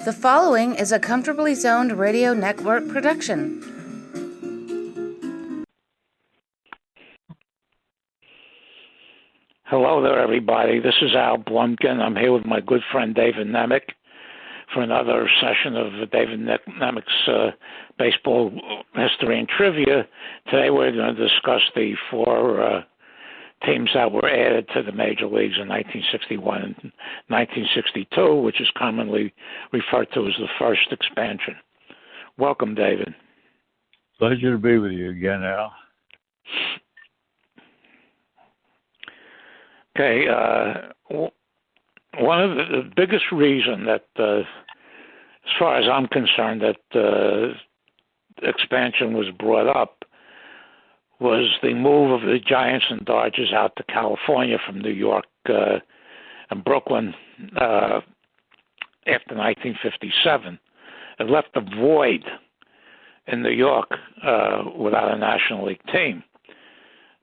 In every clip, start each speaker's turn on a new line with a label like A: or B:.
A: The following is a Comfortably Zoned Radio Network production.
B: Hello there, everybody. This is Al Blumkin. I'm here with my good friend David Nemec for another session of David Nemec's baseball history and trivia. Today we're going to discuss the four teams that were added to the major leagues in 1961 and 1962, which is commonly referred to as the first expansion. Welcome, David.
C: Pleasure to be with you again, Al.
B: Okay, one of the biggest reason that, as far as I'm concerned, that expansion was brought up was the move of the Giants and Dodgers out to California from New York and Brooklyn after 1957. It left a void in New York without a National League team.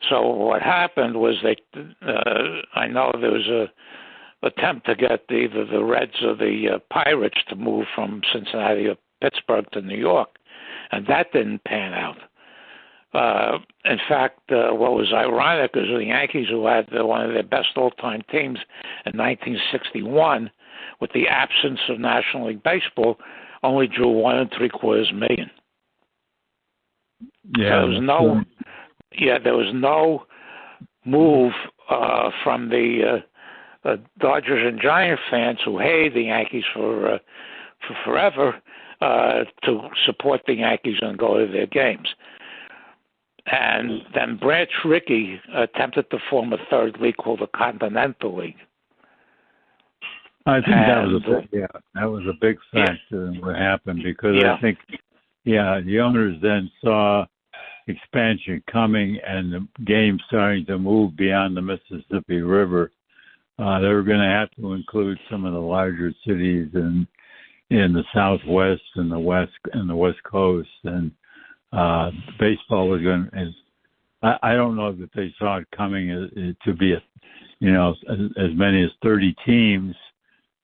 B: So what happened was I know there was a attempt to get either the Reds or the Pirates to move from Cincinnati or Pittsburgh to New York, and that didn't pan out. In fact, what was ironic is the Yankees, who had one of their best all-time teams in 1961, with the absence of National League Baseball, only drew $1.75 million.
C: Yeah,
B: so there was no move from the Dodgers and Giant fans who hated the Yankees for forever to support the Yankees and go to their games. And then Branch Rickey attempted to form a third league called the Continental League.
C: I think that was a big factor in what happened, because I think, the owners then saw expansion coming and the game starting to move beyond the Mississippi River. They were going to have to include some of the larger cities in the Southwest and the West Coast, and baseball was going. I don't know that they saw it coming to be as many as 30 teams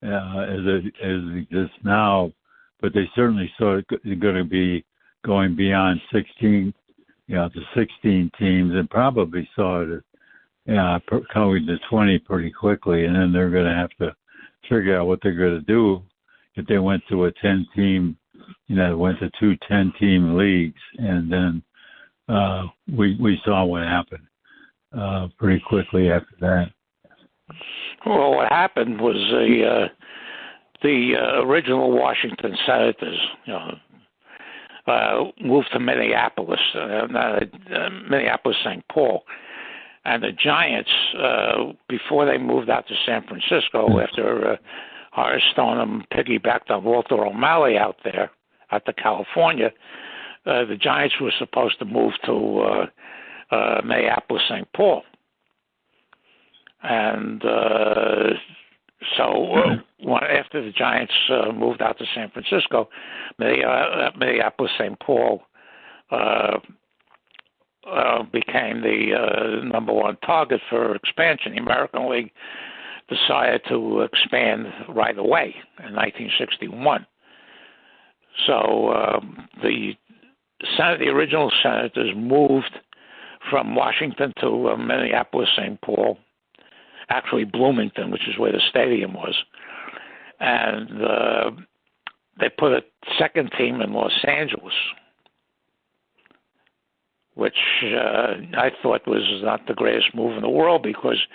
C: as exists now, but they certainly saw it going to be going beyond 16. To 16 teams, and probably saw it coming to 20 pretty quickly, and then they're going to have to figure out what they're going to do if they went to a 10-team, went to two 10-team leagues, and then we saw what happened pretty quickly after that.
B: Well, what happened was the original Washington Senators, moved to Minneapolis, St. Paul. And the Giants, before they moved out to San Francisco, after Horace Stoneham piggybacked on Walter O'Malley out to California, the Giants were supposed to move to Minneapolis, St. Paul. And after the Giants moved out to San Francisco, Minneapolis, St. Paul became the number one target for expansion. The American League decided to expand right away in 1961. So the original Senators moved from Washington to Minneapolis, St. Paul, actually Bloomington, which is where the stadium was. And they put a second team in Los Angeles, which I thought was not the greatest move in the world, because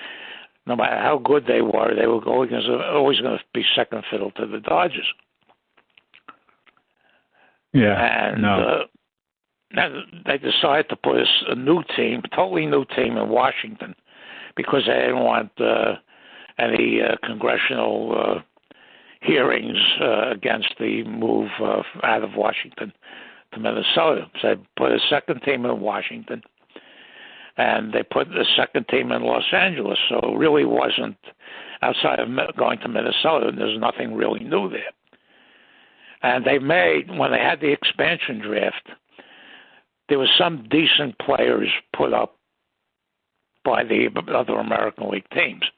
B: no matter how good they were always going to be second fiddle to the Dodgers.
C: Yeah,
B: and they decided to put a totally new team in Washington, because they didn't want any congressional hearings against the move out of Washington to Minnesota. So they put a second team in Washington, and they put the second team in Los Angeles. So it really wasn't, outside of going to Minnesota, there's nothing really new there. And when they had the expansion draft, there were some decent players put up by the other American League teams.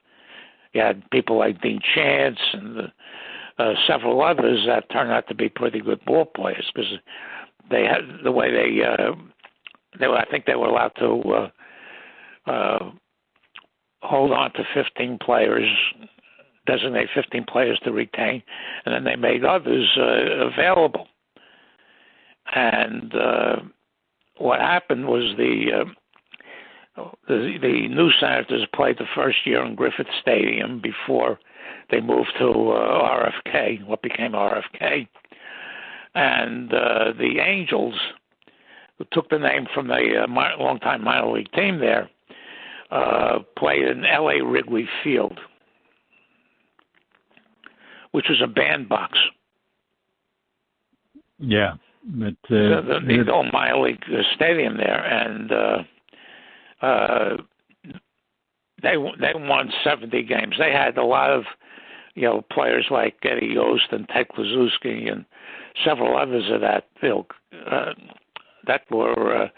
B: You had people like Dean Chance and several others that turned out to be pretty good ball players because they had the way they were. I think they were allowed to hold on to 15 players, designate 15 players to retain, and then they made others available. And what happened was the new Senators played the first year in Griffith Stadium before they moved to RFK, what became RFK. And the Angels, who took the name from a long-time minor league team there, played in L.A. Wrigley Field, which was a bandbox.
C: Yeah. But,
B: the old minor league stadium there, and they won 70 games. They had a lot of players like Eddie Yost and Ted Kluszewski and several others of that field that were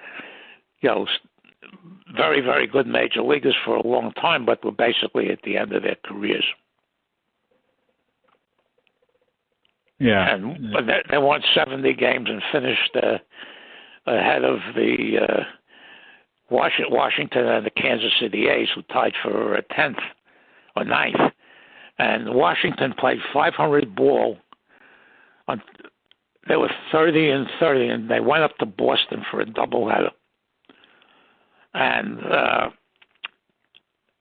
B: very, very good major leaguers for a long time, but were basically at the end of their careers.
C: Yeah,
B: and they won 70 games and finished ahead of the Washington and the Kansas City A's, who tied for 10th or 9th. And Washington played 500 ball. They were 30-30, and they went up to Boston for a doubleheader. And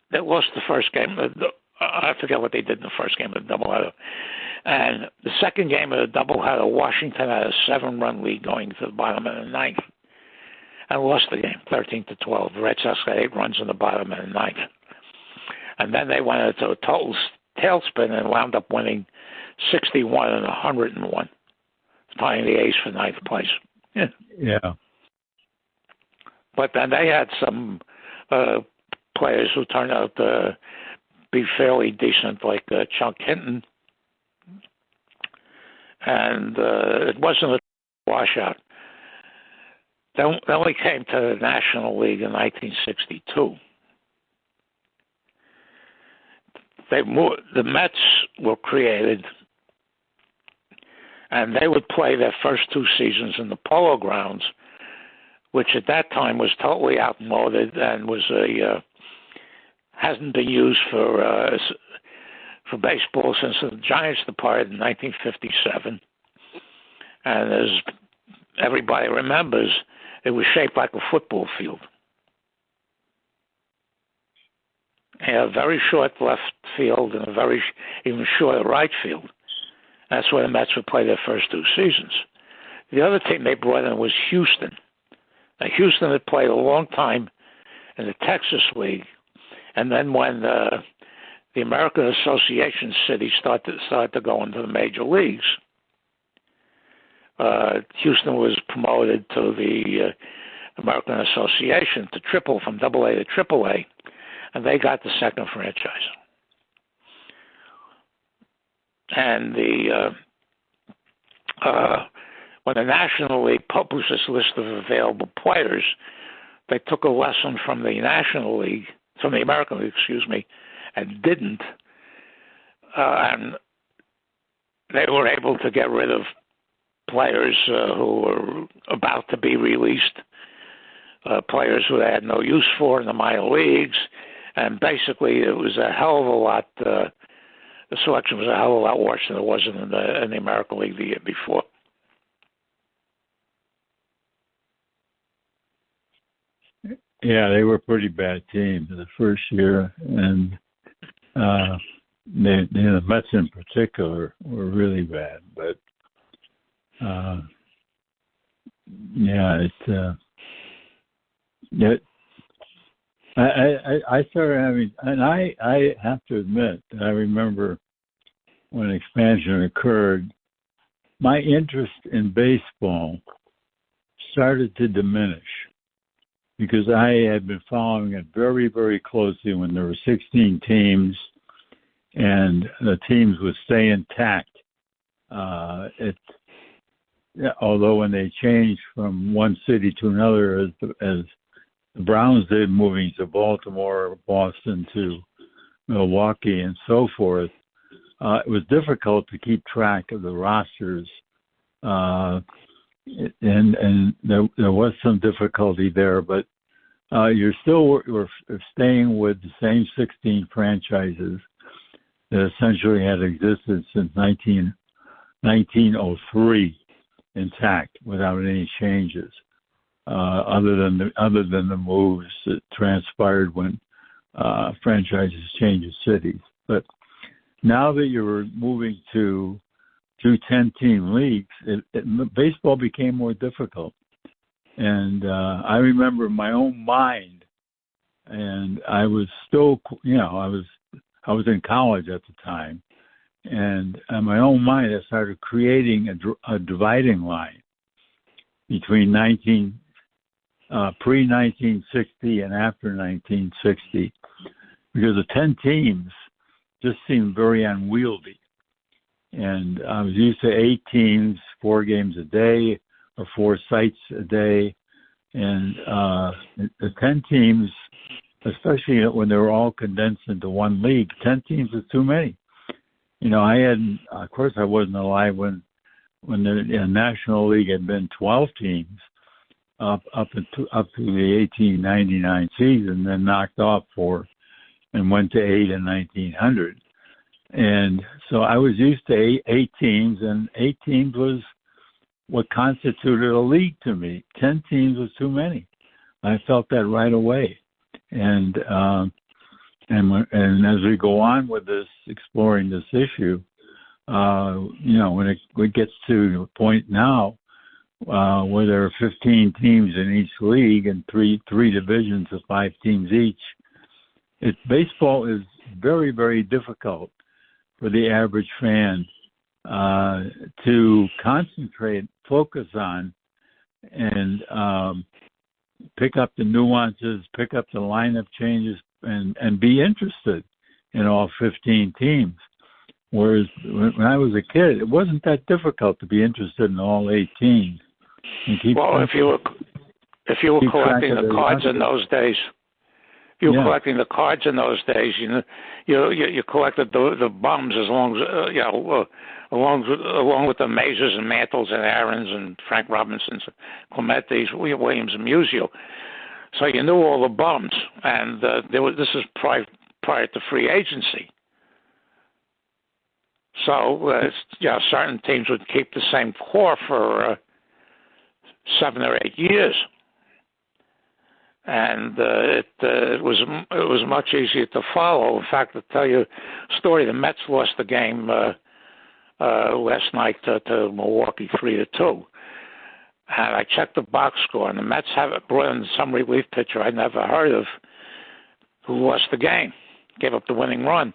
B: they lost the first game. I forget what they did in the first game of the doubleheader. And the second game of the doubleheader, Washington had a 7-run lead going to the bottom of the 9th and lost the game 13-12. The Red Sox got 8 runs in the bottom of the 9th. And then they went into a total tailspin and wound up winning 61 and 101, tying the A's for 9th place.
C: Yeah.
B: But then they had some players who turned out to be fairly decent, like Chuck Hinton. And it wasn't a washout. Then we came to the National League in 1962. The Mets were created, and they would play their first 2 seasons in the Polo Grounds, which at that time was totally outmoded and was hasn't been used for baseball since the Giants departed in 1957. And as everybody remembers, it was shaped like a football field. And a very short left field and a very even shorter right field. That's where the Mets would play their first 2 seasons. The other team they brought in was Houston. Now, Houston had played a long time in the Texas League, and then when the American Association cities started to go into the major leagues, Houston was promoted to the American Association from AA to AAA, and they got the second franchise. And when the National League published this list of available players, they took a lesson from the National League, from the American League, and didn't. And they were able to get rid of players who were about to be released, players who they had no use for in the minor leagues, and basically it was a hell of a lot. The selection was a hell of a lot worse than it was in the American League the year before.
C: Yeah, they were a pretty bad team the first year, and the Mets in particular were really bad. But I started having, and I have to admit that I remember when expansion occurred, my interest in baseball started to diminish because I had been following it very, very closely when there were 16 teams and the teams would stay intact. Although when they changed from one city to another, as the Browns did, moving to Baltimore, Boston to Milwaukee, and so forth, it was difficult to keep track of the rosters, and there was some difficulty there, but you're still we're staying with the same 16 franchises that essentially had existed since 1903, intact without any changes, other than the moves that transpired when franchises change cities. But now that you're moving to 10-team leagues, baseball became more difficult. And I remember my own mind, and I was still, I was in college at the time, and in my own mind, I started creating a dividing line between pre-1960 and after 1960, because the 10 teams just seemed very unwieldy. And I was used to 8 teams, 4 games a day, or 4 sites a day. And the 10 teams, especially when they were all condensed into one league, 10 teams is too many. Of course, I wasn't alive when the National League had been 12 teams up to the 1899 season, then knocked off 4 and went to 8 in 1900. And so I was used to 8 teams, and 8 teams was what constituted a league to me. 10 teams was too many. I felt that right away. And as we go on with this, exploring this issue, when it gets to the point now where there are 15 teams in each league and three divisions of 5 teams each, baseball is very, very difficult for the average fan to concentrate, focus on, and pick up the nuances, pick up the lineup changes, and be interested in all 15 teams. Whereas when I was a kid, it wasn't that difficult to be interested in all 8 teams. If you were
B: collecting the cards in those days, collecting the cards in those days, you collected the bums as long as along with the Mazers and Mantles and Aarons and Frank Robinsons, Clementis, Williams and Musial. So you knew all the bums, and this is prior to free agency. So certain teams would keep the same core for 7 or 8 years, and it was much easier to follow. In fact, to tell you a story, the Mets lost the game last night to Milwaukee 3-2. And I checked the box score, and the Mets have brought in some relief pitcher I'd never heard of who lost the game, gave up the winning run.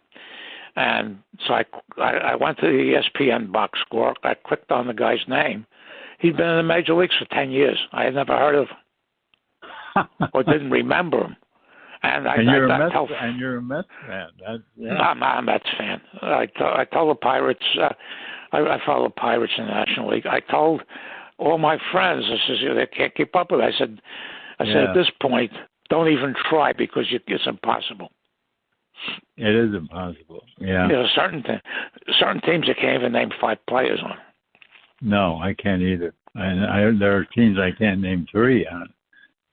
B: And so I went to the ESPN box score. I clicked on the guy's name. He'd been in the major leagues for 10 years. I had never heard of him or didn't remember him. And you're
C: a Mets fan.
B: I'm not a Mets fan. I told the Pirates, I follow the Pirates in the National League. I told all my friends, I said, they can't keep up with it. I said, at this point, don't even try because it's impossible.
C: It is impossible. Yeah.
B: Certain teams you can't even name 5 players on.
C: No, I can't either. There are teams I can't name 3 on.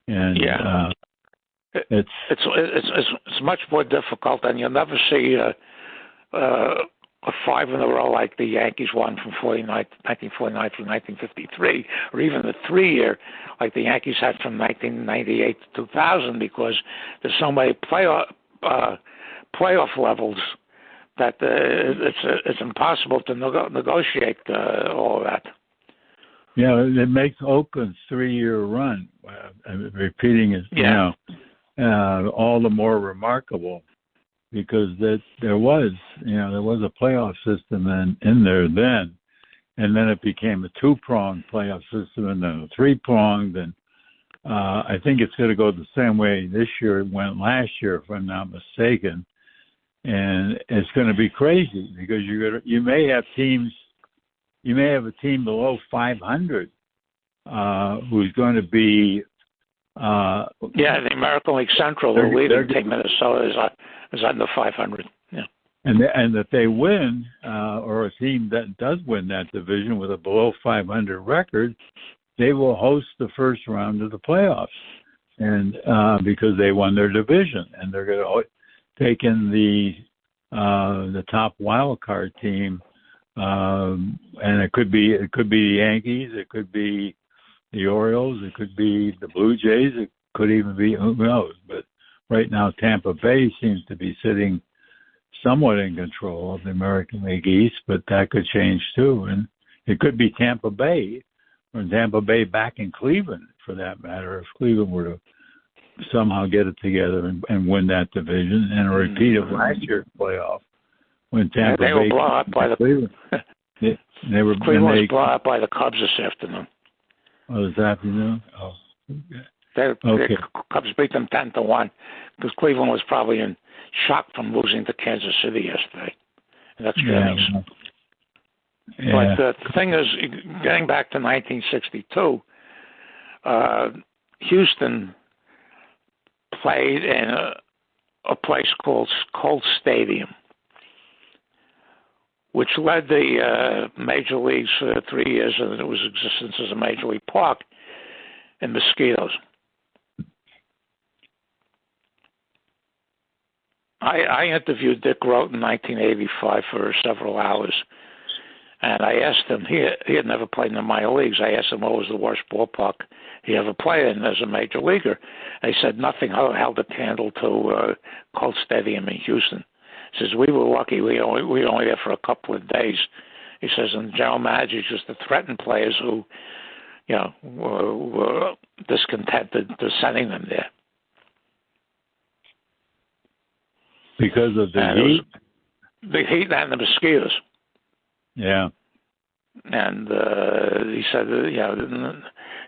C: And it's much more difficult, and you'll never see a 5 in a row like the Yankees won from 1949 through 1953, or even the 3-year like the Yankees had from 1998 to 2000, because there's so many playoff levels that it's impossible to negotiate all of that. Yeah, it makes Oakland's 3-year run, repeating it, all the more remarkable, because there was a playoff system in there then, and then it became a 2-pronged playoff system and then a 3-pronged, and I think it's going to go the same way this year it went last year, if I'm not mistaken, and it's going to be crazy because you may have a team below 500 who's going to be
B: the American League Central, the leading team, Minnesota, is under 500. Yeah,
C: and that they win, or a team that does win that division with a below 500 record, they will host the first round of the playoffs, and because they won their division, and they're going to take in the top wild card team, and it could be the Yankees, it could be the Orioles, it could be the Blue Jays, it could even be, who knows. But right now, Tampa Bay seems to be sitting somewhat in control of the American League East, but that could change too. And it could be Tampa Bay, or Tampa Bay back in Cleveland, for that matter, if Cleveland were to somehow get it together and win that division, and a repeat of last year's playoff when Tampa Bay
B: were blown up by the
C: Cleveland.
B: Cleveland was blown up by the Cubs this afternoon.
C: Oh, this afternoon? Oh, okay.
B: The Cubs beat them 10-1 because Cleveland was probably in shock from losing to Kansas City yesterday in extra innings.
C: Yeah.
B: But the thing is, getting back to 1962, Houston played in a place called Colt Stadium, which led the major leagues for 3 years of its existence as a major league park in mosquitoes. I interviewed Dick Rote in 1985 for several hours, and I asked him, he had never played in the minor leagues. I asked him what was the worst ballpark he ever played in as a major leaguer. He said nothing held a candle to Colt Stadium in Houston. He says, we were lucky. We were only there for a couple of days. He says, and the general manager used to threaten players who, were discontented to sending them there.
C: Because of the heat?
B: The heat and the mosquitoes.
C: Yeah.
B: And he said,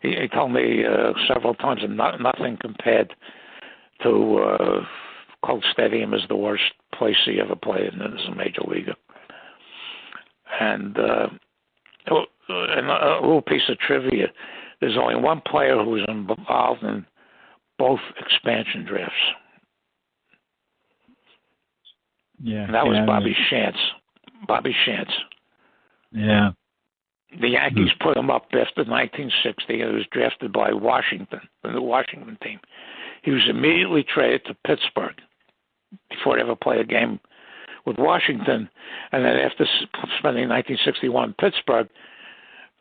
B: he told me several times that nothing compared to Colt Stadium is the worst place he ever played in as a major leaguer. And a little piece of trivia, there's only one player who was involved in both expansion drafts.
C: Yeah,
B: and that was Bobby Shantz. Bobby Shantz.
C: Yeah.
B: The Yankees put him up after 1960, and he was drafted by Washington, the Washington team. He was immediately traded to Pittsburgh before he ever played a game with Washington. And then after spending 1961 in Pittsburgh,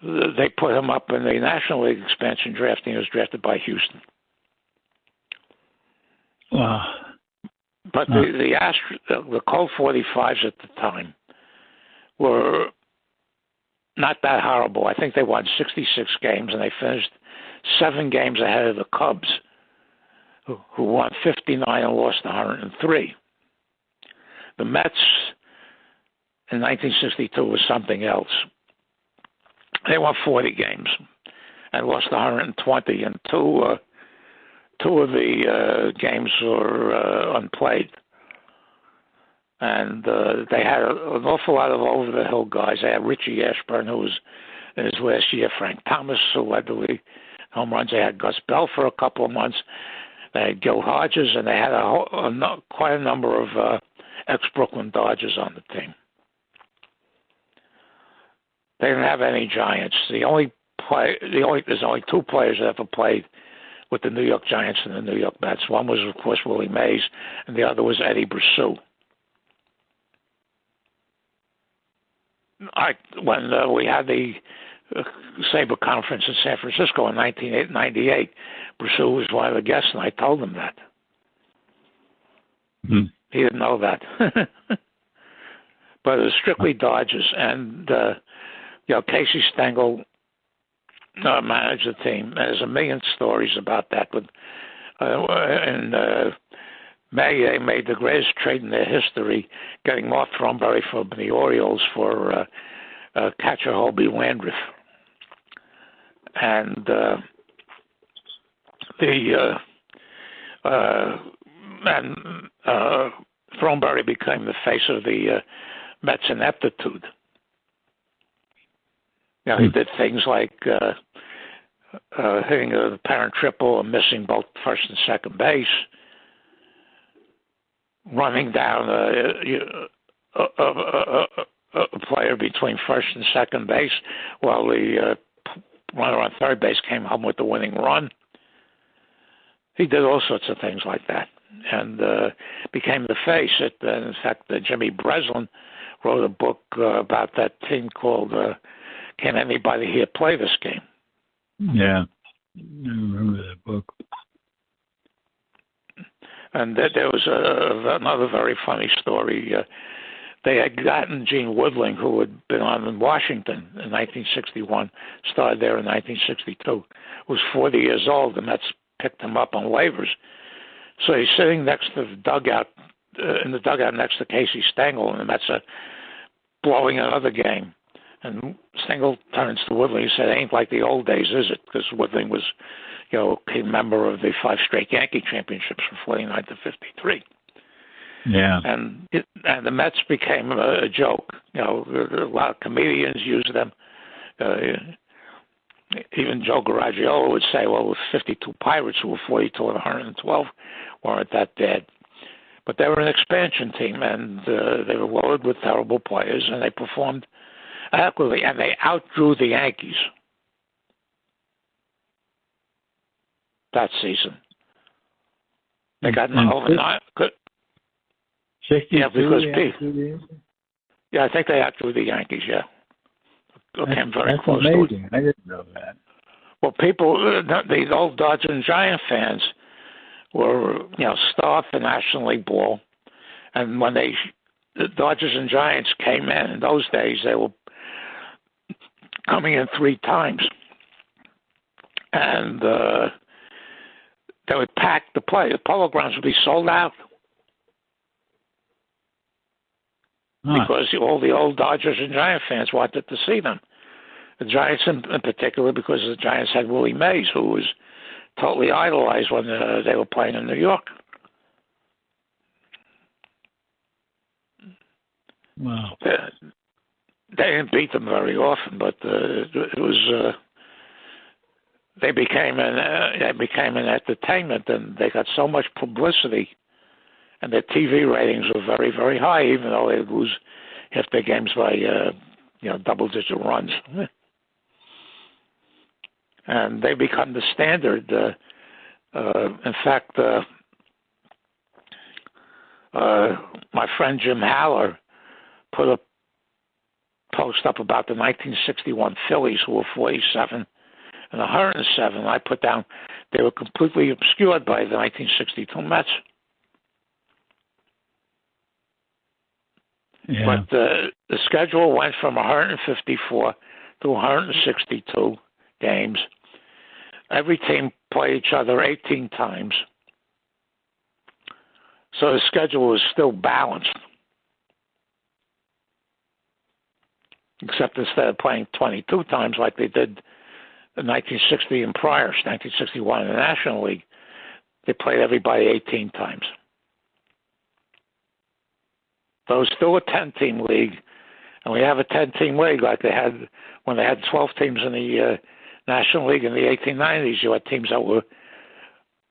B: they put him up in the National League expansion draft, and he was drafted by Houston.
C: Wow.
B: But the Colt 45s at the time were not that horrible. I think they won 66 games, and they finished 7 games ahead of the Cubs, who won 59 and lost 103. The Mets in 1962 was something else. They won 40 games and lost 120, and two of the games were unplayed. And they had an awful lot of over-the-hill guys. They had Richie Ashburn, who was in his last year, Frank Thomas, who led the league home runs. They had Gus Bell for a couple of months. They had Gil Hodges, and they had quite a number of ex-Brooklyn Dodgers on the team. They didn't have any Giants. There's only 2 players that ever played with the New York Giants and the New York Mets. One was, of course, Willie Mays, and the other was Eddie Brosseau. When we had the Sabre Conference in San Francisco in 1998, Brosseau was one of the guests, and I told him that.
C: Mm-hmm.
B: He didn't know that. But it was strictly Dodgers, and Casey Stengel managed the team. There's a million stories about that. But in May, they made the greatest trade in their history, getting Mark Thornberry from the Orioles for catcher Hobie Landreth. And Thornberry became the face of the Mets ineptitude. He did things like hitting a parent triple and missing both first and second base, running down a player between first and second base, while the runner on third base came home with the winning run. He did all sorts of things like that, and became the face. In fact, Jimmy Breslin wrote a book about that team called "Can Anybody Here Play This Game?"
C: Yeah, I remember that book.
B: And there was another very funny story. They had gotten Gene Woodling, who had been on in Washington in 1961, started there in 1962, was 40 years old. The Mets picked him up on waivers. So he's sitting next to the dugout, in the dugout next to Casey Stengel, and the Mets are blowing another game. And Stengel turns to Woodling and said, "Ain't like the old days, is it?" Because Woodling was, a member of the 5 straight Yankee championships from 49 to 53.
C: Yeah.
B: And the Mets became a joke. A lot of comedians used them. Even Joe Garagiola would say, well, with 52 Pirates who were 42 and 112 weren't that bad. But they were an expansion team, and they were loaded with terrible players, and they performed adequately, and they outdrew the Yankees that season. They got over 9.
C: 62,
B: yeah, because I think they outdrew the Yankees. Yeah, came very close.
C: Amazing.
B: To it.
C: I didn't know that.
B: Well, people, the old Dodger and Giant fans were, starved for National League ball, and when the Dodgers and Giants came in those days, they were coming in 3 times, and they would pack the play. The Polo Grounds would be sold out. Because all the old Dodgers and Giant fans wanted to see them. The Giants in particular, because the Giants had Willie Mays, who was totally idolized when they were playing in New York.
C: Wow.
B: They didn't beat them very often, but it was they became an entertainment, and they got so much publicity. And their TV ratings were very, very high, even though they lose half their games by, double-digit runs. And they become the standard. In fact, my friend Jim Haller put a post up about the 1961 Phillies, who were 47 and 107. I put down they were completely obscured by the 1962 Mets.
C: Yeah.
B: But the schedule went from 154 to 162 games. Every team played each other 18 times. So the schedule was still balanced. Except instead of playing 22 times like they did in 1960 and prior, 1961 in the National League, they played everybody 18 times. So it was still a 10-team league, and we have a 10-team league like they had when they had 12 teams in the National League in the 1890s. You had teams that were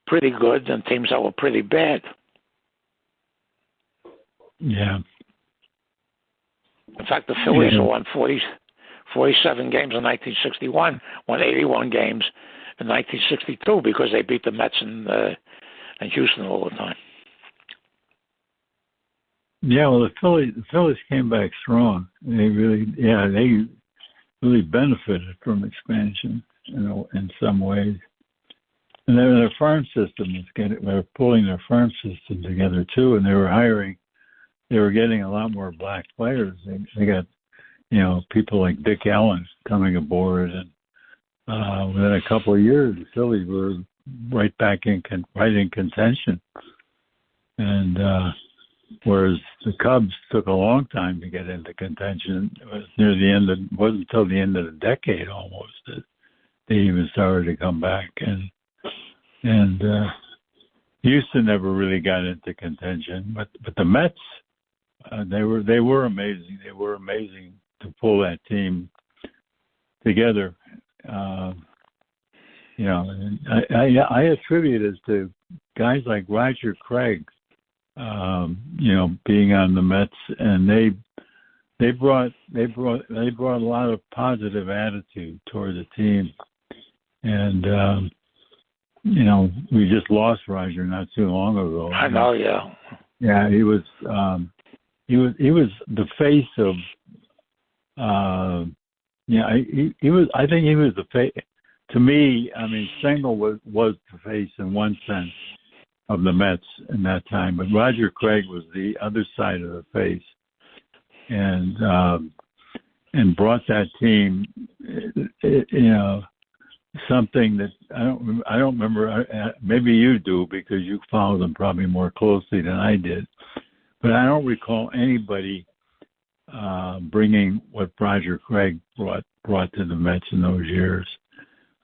B: pretty good and teams that were pretty bad.
C: Yeah.
B: In fact, the Phillies won 47 games in 1961, won 81 games in 1962 because they beat the Mets and Houston all the time.
C: Yeah, well, the Phillies came back strong. They really benefited from expansion, in some ways. And then their farm system they were pulling their farm system together too, and they were getting a lot more black players. They got, people like Dick Allen coming aboard, and within a couple of years, the Phillies were right in contention. And whereas the Cubs took a long time to get into contention. It was near the end it wasn't until the end of the decade almost that they even started to come back. And Houston never really got into contention, but the Mets, they were amazing. They were amazing to pull that team together. And I attribute it to guys like Roger Craig, being on the Mets, and they brought a lot of positive attitude toward the team, and we just lost Roger not too long ago.
B: I know, yeah.
C: Yeah, he was the face of. He was. I think he was the face. To me, I mean, Stengel was the face in one sense of the Mets in that time, but Roger Craig was the other side of the face, and brought that team, something that I don't remember. Maybe you do because you follow them probably more closely than I did, but I don't recall anybody bringing what Roger Craig brought to the Mets in those years.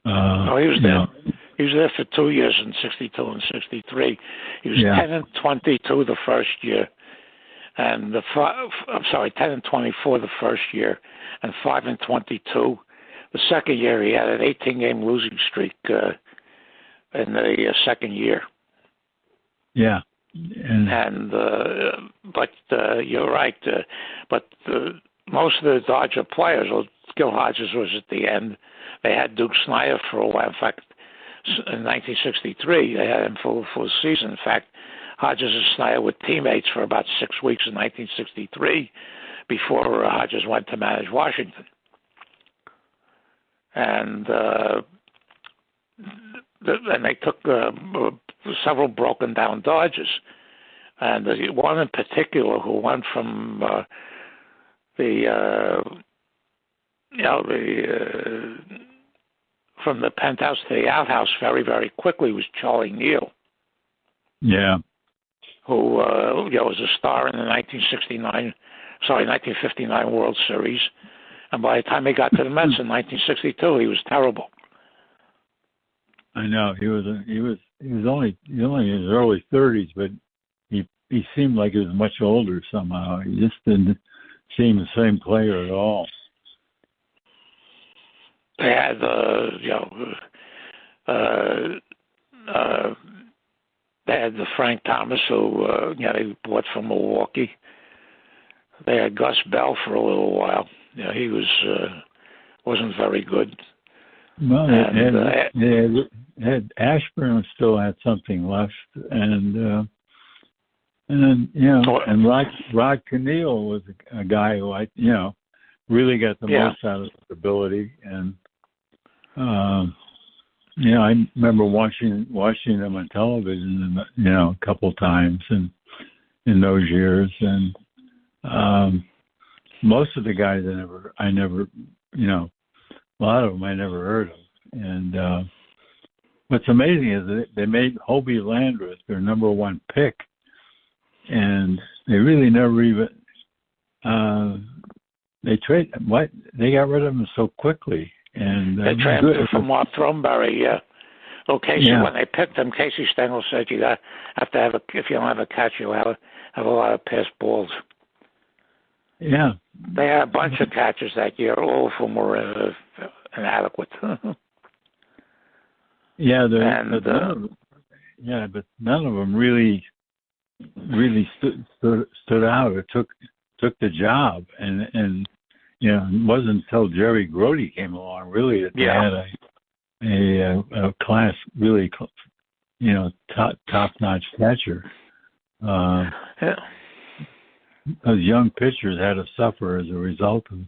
B: He was there. He was there for 2 years in '62 and '63. He was 10-22 the first year, and 10-24 the first year, and 5-22 the second year. He had an 18-game losing streak in the second year.
C: Yeah,
B: but you're right. But most of the Dodger players, well, Gil Hodges was at the end. They had Duke Snider for a while. In fact, in 1963, they had him for a season. In fact, Hodges and Snider were teammates for about 6 weeks in 1963 before Hodges went to manage Washington. And they took several broken down Dodgers. And the one in particular who went from from the penthouse to the outhouse very, very quickly was Charlie Neal.
C: Yeah.
B: Who was a star in the 1959 World Series, and by the time he got to the Mets in 1962, he was terrible.
C: I know he was only in his early 30s, but he seemed like he was much older somehow. He just didn't seem the same player at all.
B: They had they had the Frank Thomas who they bought from Milwaukee. They had Gus Bell for a little while. He wasn't very good.
C: Well, Ashburn still had something left, and then and Rod Keneal was a guy who really got the most out of his ability, and I remember watching them on television, a couple times in those years, and most of the guys I never, a lot of them I never heard of, and what's amazing is that they made Hobie Landreth their number one pick, and they really never even they got rid of him so quickly, and
B: they traded him for Mark Throneberry. Yeah. Well, when they picked him, Casey Stengel said you have to have if you don't have a catch, you'll have a lot of pass balls.
C: Yeah.
B: They had a bunch of catches that year. All of them were inadequate.
C: Yeah, but none of them really stood out or took the job, and it wasn't until Jerry Grody came along really that they had a class, really, top-notch catcher. Those young pitchers had to suffer as a result of,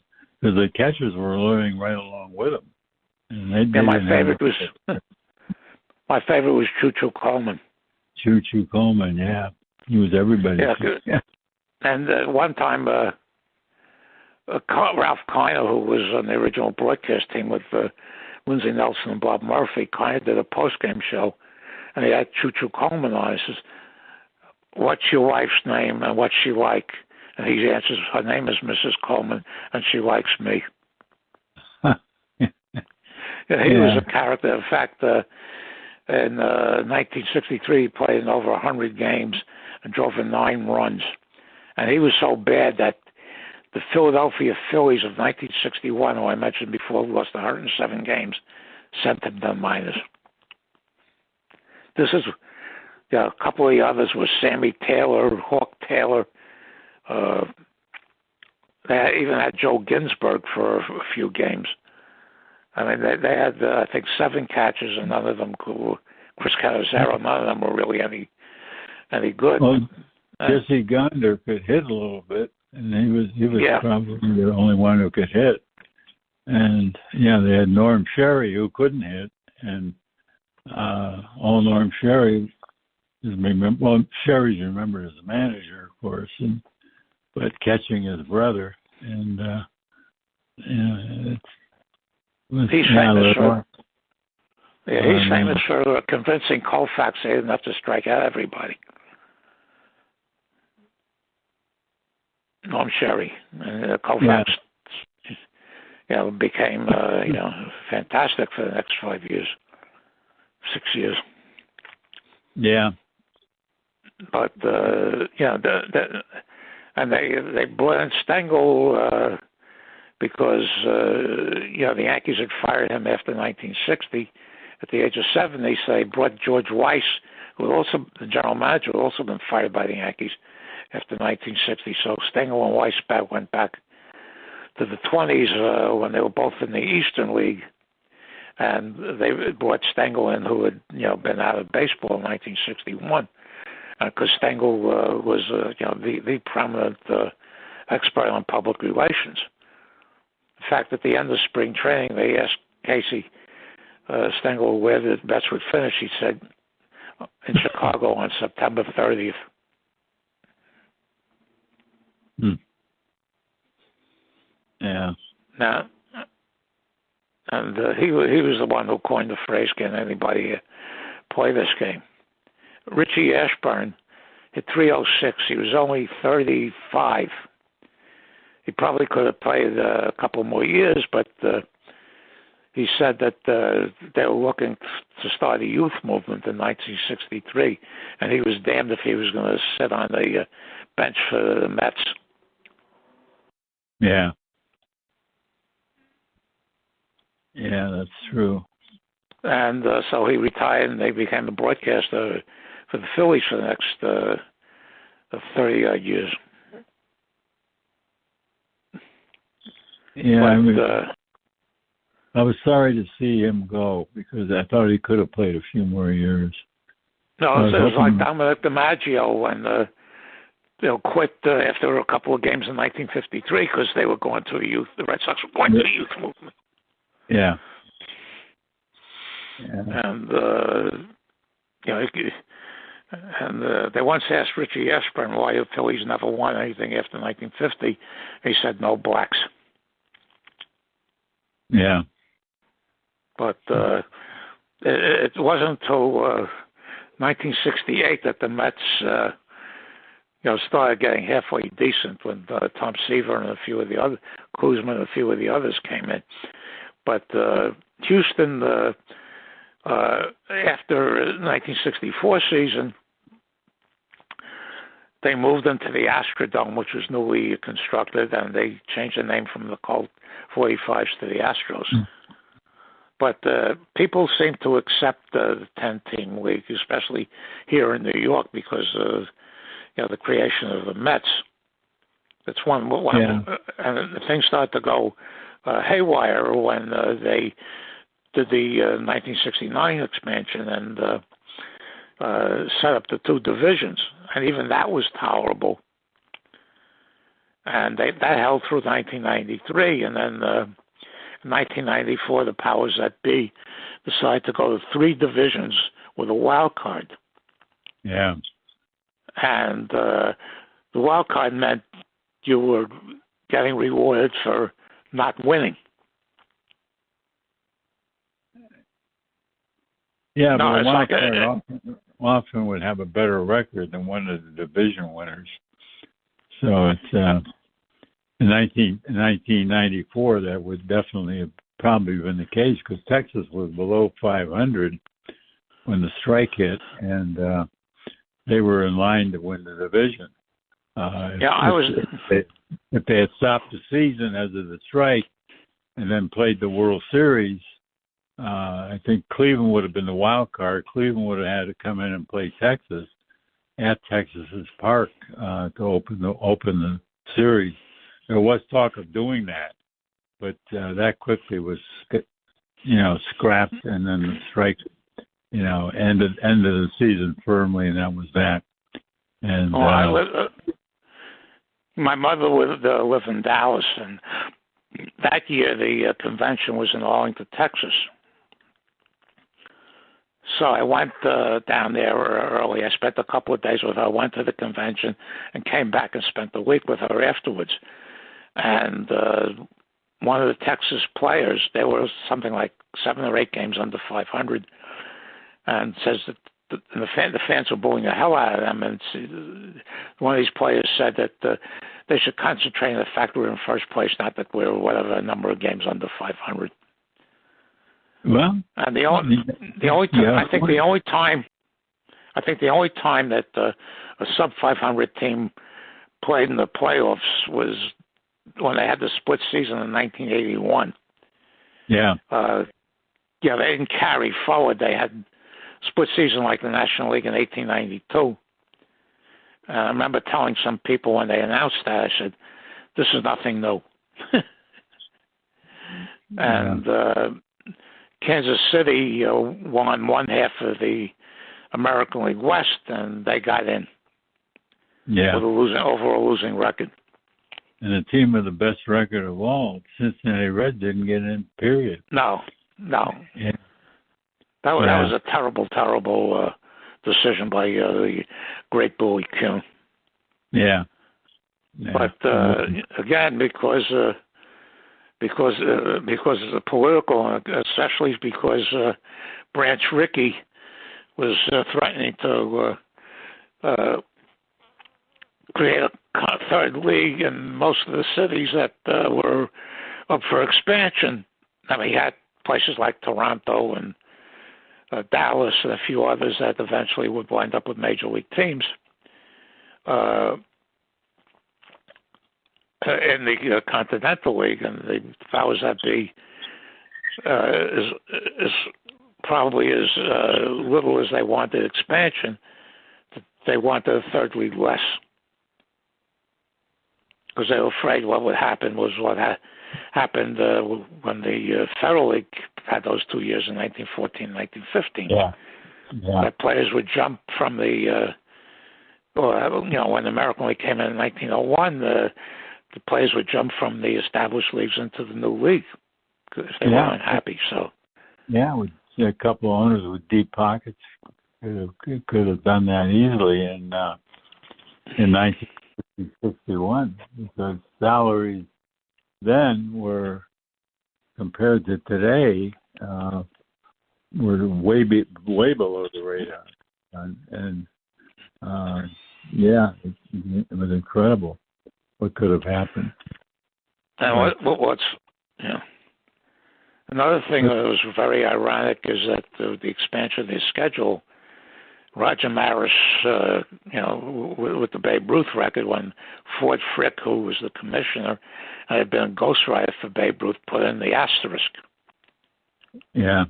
C: because the catchers were learning right along with them. And
B: my favorite was Choo Choo Coleman.
C: Choo Choo Coleman, yeah, he was everybody's.
B: Yeah. And one time, Ralph Kiner, who was on the original broadcast team with Lindsey Nelson and Bob Murphy, Kiner did a post-game show, and he had Choo Choo Coleman on. He says, "What's your wife's name and what's she like?" And he answers, "Her name is Mrs. Coleman, and she likes me." He was a character. In fact, in 1963, he played in over 100 games and drove in 9 runs. And he was so bad that the Philadelphia Phillies of 1961, who I mentioned before, lost 107 games, sent him to minors. This is, a couple of the others were Sammy Taylor, Hawk Taylor. They even had Joe Ginsberg for a few games. I mean, they had, I think, 7 catches, and none of them could. Chris Canizero, none of them were really any good.
C: Well, Jesse Gonder could hit a little bit, and he was probably the only one who could hit. And they had Norm Sherry who couldn't hit, and all Norm Sherry Sherry's remembered as a manager, of course, but catching his brother, and
B: he's famous for. Yeah, he's famous for convincing Koufax they didn't have to strike out everybody. Norm Sherry, and Koufax, became fantastic for the next 5 years, 6 years.
C: Yeah.
B: But and they brought in Stengel because the Yankees had fired him after 1960 at the age of 70. So they brought George Weiss, who also the general manager, who had also been fired by the Yankees after 1960. So Stengel and Weiss went back to the 20s when they were both in the Eastern League. And they brought Stengel in, who had been out of baseball in 1961, because Stengel was the prominent expert on public relations. In fact, at the end of spring training, they asked Casey Stengel where the Mets would finish. He said in Chicago on September 30th.
C: Yeah.
B: Now. And he was the one who coined the phrase, "Can anybody play this game?" Richie Ashburn hit 306. He was only 35. He probably could have played a couple more years, but he said that they were looking to start a youth movement in 1963, and he was damned if he was going to sit on the bench for the Mets.
C: Yeah. Yeah, that's true.
B: And so he retired, and they became the broadcaster for the Phillies for the next 30-odd years.
C: Yeah, I was sorry to see him go because I thought he could have played a few more years.
B: No, it was like Dominic DiMaggio when quit after a couple of games in 1953 because they were going to the Red Sox were going to the youth movement.
C: Yeah.
B: And they once asked Richie Ashburn why the Phillies never won anything after 1950. He said no blacks.
C: Yeah.
B: But it wasn't until 1968 that the Mets started getting halfway decent when Tom Seaver and a few of the other Kuzma and a few of the others came in. But Houston, after 1964 season, they moved into the Astrodome, which was newly constructed, and they changed the name from the Colt 45s to the Astros. But people seem to accept the 10-team league, especially here in New York, because of the creation of the Mets. That's one and things started to go haywire when they did the 1969 expansion and set up the 2 divisions, and even that was tolerable. And that held through 1993, and then in 1994, the powers that be decided to go to 3 divisions with a wild card.
C: Yeah.
B: And the wild card meant you were getting rewarded for not winning.
C: Yeah, but the wild card often would have a better record than one of the division winners. So it's in 1994 that would definitely have probably been the case because Texas was below 500 when the strike hit, and they were in line to win the division. If they had stopped the season as of the strike and then played the World Series, I think Cleveland would have been the wild card. Cleveland would have had to come in and play Texas, at Texas's Park to open the series. There was talk of doing that, but that quickly was, scrapped, and then the strike, ended the season firmly, and that was that. And
B: my mother lived in Dallas, and that year the convention was in Arlington, Texas. So I went down there early. I spent a couple of days with her. I went to the convention and came back and spent the week with her afterwards. And one of the Texas players, there were something like 7 or 8 games under 500, and says that the fans were booing the hell out of them. And one of these players said that they should concentrate on the fact that we're in first place, not that we're whatever number of games under 500.
C: Well,
B: and the only time, I think the only time that a sub 500 team played in the playoffs was when they had the split season in 1981.
C: Yeah.
B: They didn't carry forward. They had split season like the National League in 1892. I remember telling some people when they announced that, I said, "This is nothing new." And Kansas City won one half of the American League West, and they got in.
C: Yeah.
B: With a losing record.
C: And the team with the best record of all, Cincinnati Reds, didn't get in. Period.
B: No.
C: Yeah.
B: That was a terrible decision by the great Billy Kuhn.
C: Yeah.
B: But again, because it's a political, especially because Branch Rickey was threatening to create a third league in most of the cities that were up for expansion. I mean, he had places like Toronto and Dallas and a few others that eventually would wind up with major league teams. In the Continental League, and the powers that be is probably as little as they wanted expansion. They wanted a third league less because they were afraid what would happen was what happened when the Federal League had those 2 years in 1914 and 1915.
C: Yeah.
B: That players would jump from the, when the American League came in 1901, the players would jump from the established leagues into the new league if they weren't happy. So,
C: we see a couple of owners with deep pockets could have done that easily in 1961 because salaries then were compared to today were way below the radar, and it was incredible what could have happened.
B: And what's another thing that was very ironic is that the expansion of the schedule, Roger Maris, with the Babe Ruth record, when Ford Frick, who was the commissioner, had been a ghostwriter for Babe Ruth, put in the asterisk.
C: Yeah.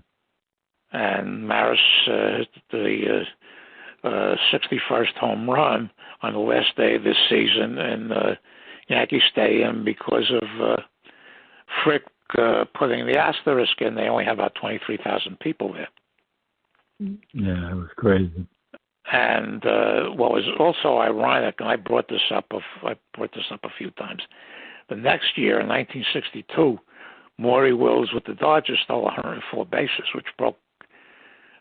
B: And Maris hit the 61st home run on the last day of this season in Yankee Stadium because of Frick putting the asterisk in. They only have about 23,000 people there.
C: Yeah, it was crazy.
B: And what was also ironic, and I brought this up a few times. The next year, in 1962, Maury Wills with the Dodgers stole 104 bases, which broke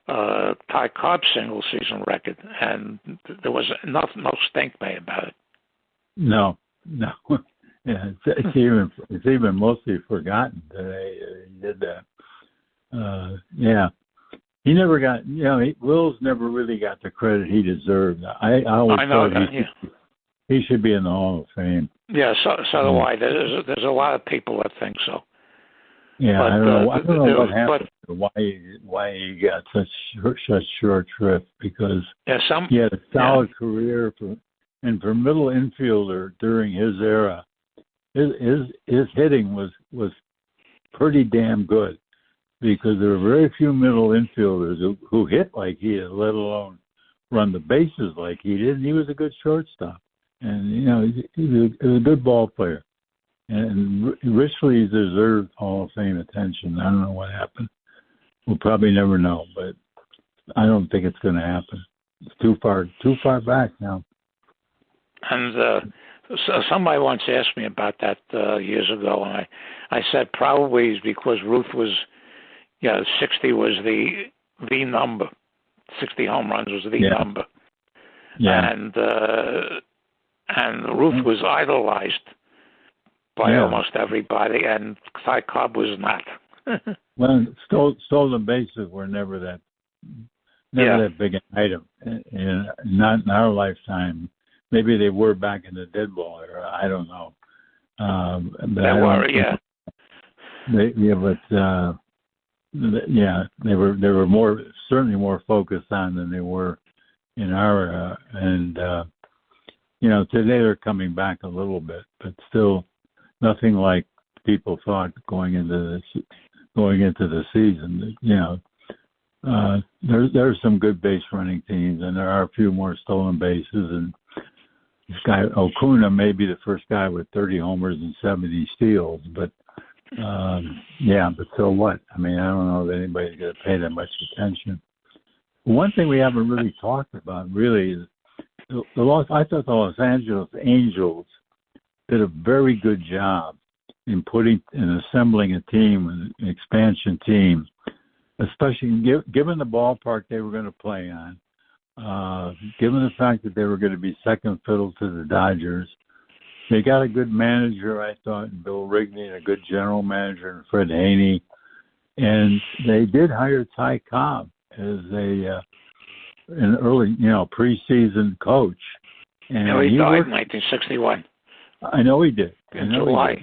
B: Ty Cobb's single season record, and there was no stink made about it.
C: No. Yeah, it's even mostly forgotten today. He did that. He never got. Wills never really got the credit he deserved. I always thought he should be in the Hall of Fame.
B: Yeah, so do I. There's a lot of people that think so.
C: Yeah, but, I don't know what happened. Why he got such short shrift because he had a solid career for middle infielder during his era. His hitting was pretty damn good because there were very few middle infielders who hit like he did, let alone run the bases like he did. And he was a good shortstop, and he was a good ball player, and richly deserved Hall of Fame attention. I don't know what happened. We'll probably never know, but I don't think it's going to happen. It's too far back now.
B: And so somebody once asked me about that years ago, and I said probably it's because Ruth was, 60 was the number. 60 home runs was the number.
C: Yeah.
B: And Ruth was idolized by almost everybody, and Ty Cobb was not.
C: Well, stolen bases were never that big an item, not in our lifetime. Maybe they were back in the dead ball era. I don't know. They were certainly more focused on than they were in our era. And today they're coming back a little bit, but still nothing like people thought going into the season. There's some good base running teams, and there are a few more stolen bases. And this guy Okuna may be the first guy with 30 homers and 70 steals, but but so what? I mean, I don't know that anybody's going to pay that much attention. One thing we haven't really talked about really is I thought the Los Angeles Angels did a very good job in assembling a team, an expansion team, especially given the ballpark they were going to play on, given the fact that they were going to be second fiddle to the Dodgers. They got a good manager, I thought, in Bill Rigney, and a good general manager in Fred Haney. And they did hire Ty Cobb as an early, preseason coach. And
B: he died in 1961.
C: I know he did.
B: In July,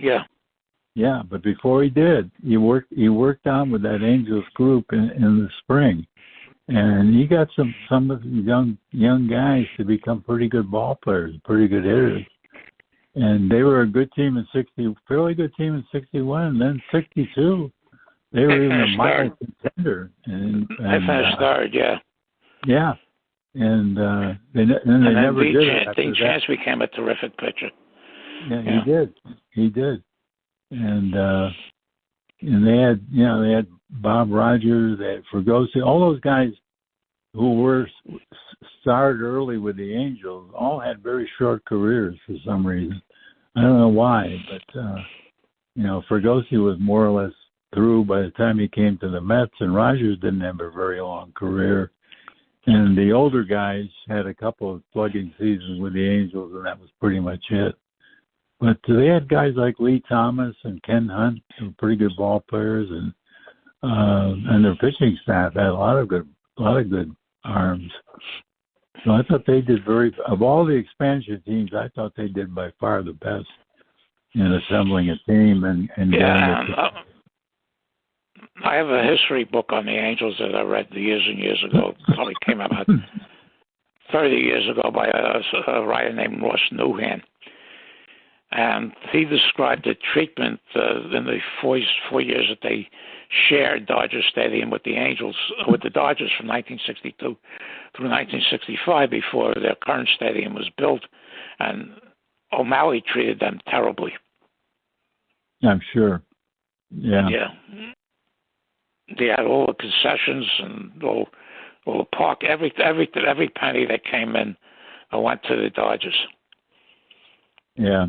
C: Yeah, but before he did, he worked on with that Angels group in the spring, and he got some of the young guys to become pretty good ball players, pretty good hitters. And they were a good team in 60, fairly good team in 61, and then 62, they were even a mild contender. And
B: they finished third,
C: Yeah, and they never did it.
B: Dean Chance became a terrific pitcher.
C: Yeah, he did. And they had Bob Rogers, they had Fregosi, all those guys who started early with the Angels all had very short careers for some reason. I don't know why, but Fregosi was more or less through by the time he came to the Mets, and Rogers didn't have a very long career. And the older guys had a couple of plugging seasons with the Angels, and that was pretty much it. But they had guys like Lee Thomas and Ken Hunt, who were pretty good ball players, and their pitching staff had a lot of good arms. So I thought they did of all the expansion teams, I thought they did by far the best in assembling a team and
B: I have a history book on the Angels that I read years and years ago. It probably came out 30 years ago by a writer named Ross Newhan. And he described the treatment in the 4 years that they shared Dodger Stadium with the Dodgers from 1962 through 1965 before their current stadium was built. And O'Malley treated them terribly.
C: I'm sure. Yeah.
B: Yeah. They had all the concessions and all the park, every penny that came in went to the Dodgers.
C: Yeah.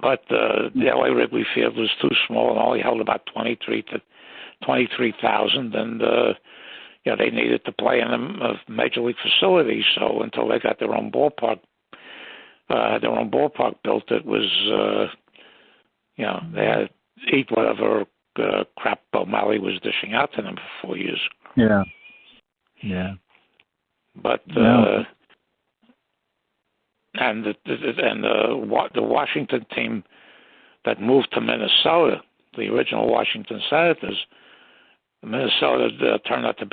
B: But the LA Wrigley Field was too small and only held about 23,000, and they needed to play in a major league facility. So until they got their own ballpark built, it was they had to eat whatever crap O'Malley was dishing out to them for 4 years.
C: Yeah. Yeah.
B: But and the Washington team that moved to Minnesota, the original Washington Senators, Minnesota turned out to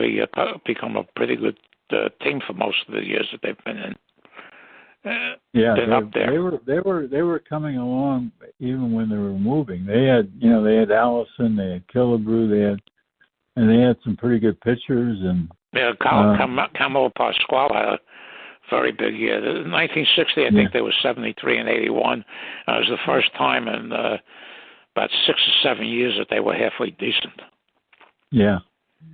B: become a pretty good team for most of the years that they've been in. Up there.
C: They were coming along even when they were moving. They had Allison, they had Killebrew, they had some pretty good pitchers, and
B: Yeah, Camilo Pascual had a very big year. In 1960, I think they were 73 and 81. It was the first time in about 6 or 7 years that they were halfway decent.
C: Yeah,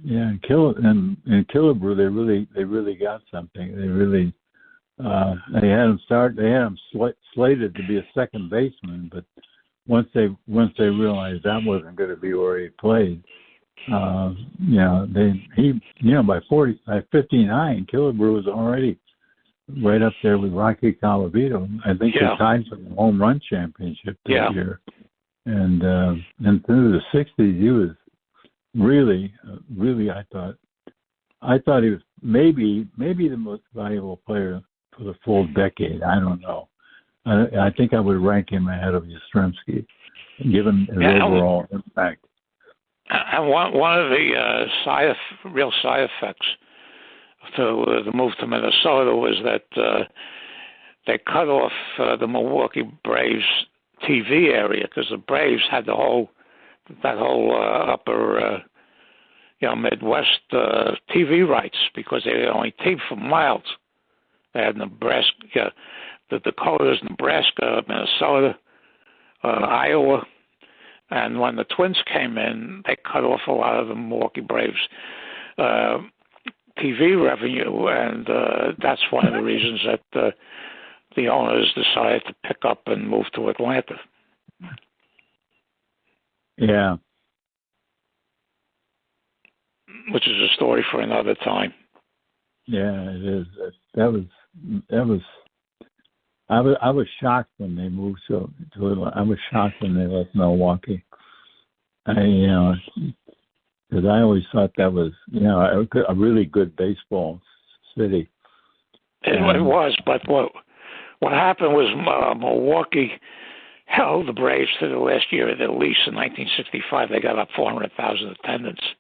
C: yeah. In Killebrew, they really got something. They really they had him slated to be a second baseman, but once they realized that wasn't going to be where he played, by 59, Killebrew was already right up there with Rocky Colavito. I think they tied for the home run championship that year, and through the 60s he was really, I thought he was maybe the most valuable player for the full decade. I don't know. I think I would rank him ahead of Yastrzemski, given his overall impact.
B: And one of the real side effects to the move to Minnesota was that they cut off the Milwaukee Braves TV area because the Braves had that whole upper Midwest TV rights because they only teamed for miles. They had Nebraska, the Dakotas, Nebraska, Minnesota, Iowa, and when the Twins came in, they cut off a lot of the Milwaukee Braves TV revenue, and that's one of the reasons that the owners decided to pick up and move to Atlanta. Yeah. Which is a story for another time.
C: Yeah, it is. I was shocked when they moved to Atlanta. I was shocked when they left Milwaukee. Because I always thought that was, a really good baseball city.
B: It was, but what happened was Milwaukee held the Braves to the last year of their lease in 1965. They got up 400,000 attendance.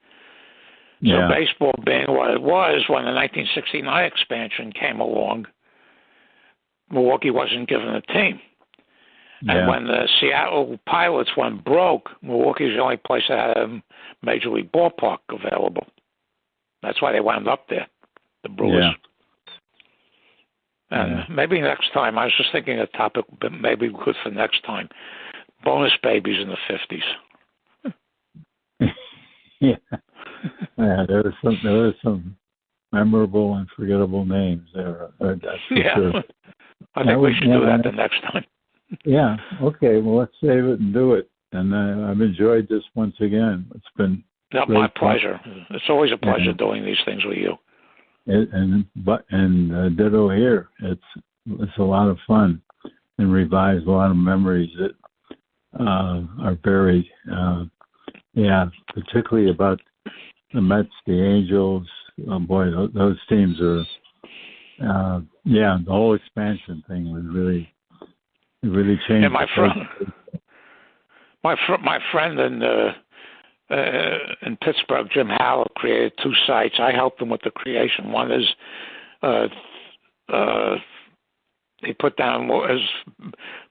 B: So baseball being what it was, when the 1969 expansion came along, Milwaukee wasn't given a team. And when the Seattle Pilots went broke, Milwaukee was the only place that had a Major League ballpark available. That's why they wound up there, the Brewers. Yeah. And maybe next time, I was just thinking a topic but maybe good for next time, bonus babies in the 50s.
C: Yeah, there were some memorable and forgettable names there. That's for sure.
B: I think we should do that the next time.
C: Yeah. Okay. Well, let's save it and do it. And I've enjoyed this once again. It's been
B: my pleasure. It's always a pleasure doing these things with you.
C: And ditto here. It's a lot of fun and revives a lot of memories that are buried. Particularly about the Mets, the Angels. Oh boy, those teams are. The whole expansion thing was really changed.
B: And my friend in Pittsburgh, Jim Howell, created 2 sites. I helped him with the creation. One is he put down as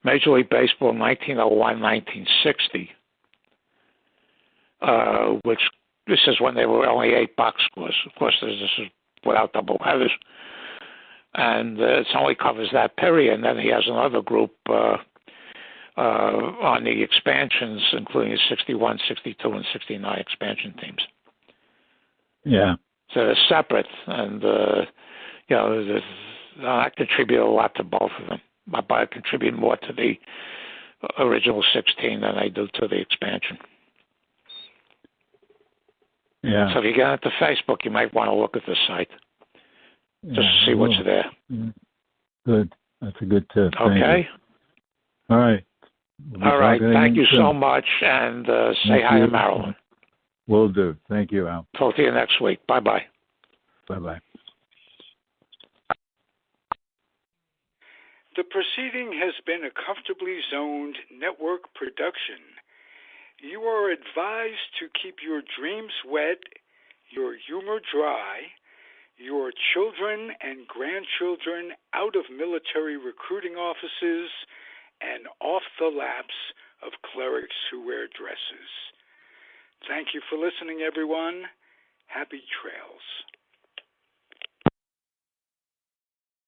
B: Major League Baseball 1901, 1960. Which this is when they were only 8 box scores. Of course, this is without double headers, and it only covers that period. And then he has another group on the expansions, including the 61, 62, and 69 expansion teams. Yeah. So they're separate, and I contribute a lot to both of them. I contribute more to the original 16 than I do to the expansion. Yeah. So if you get into Facebook, you might want to look at the site just to see what's there. Yeah.
C: Good. That's a good tip.
B: Okay.
C: All right.
B: All right. Thank you so much, and say hi to Marilyn.
C: Will do. Thank you, Al.
B: Talk to you next week. Bye-bye.
C: Bye-bye.
D: The proceeding has been a Comfortably Zoned network production. You are advised to keep your dreams wet, your humor dry, your children and grandchildren out of military recruiting offices and off the laps of clerics who wear dresses. Thank you for listening, everyone. Happy trails.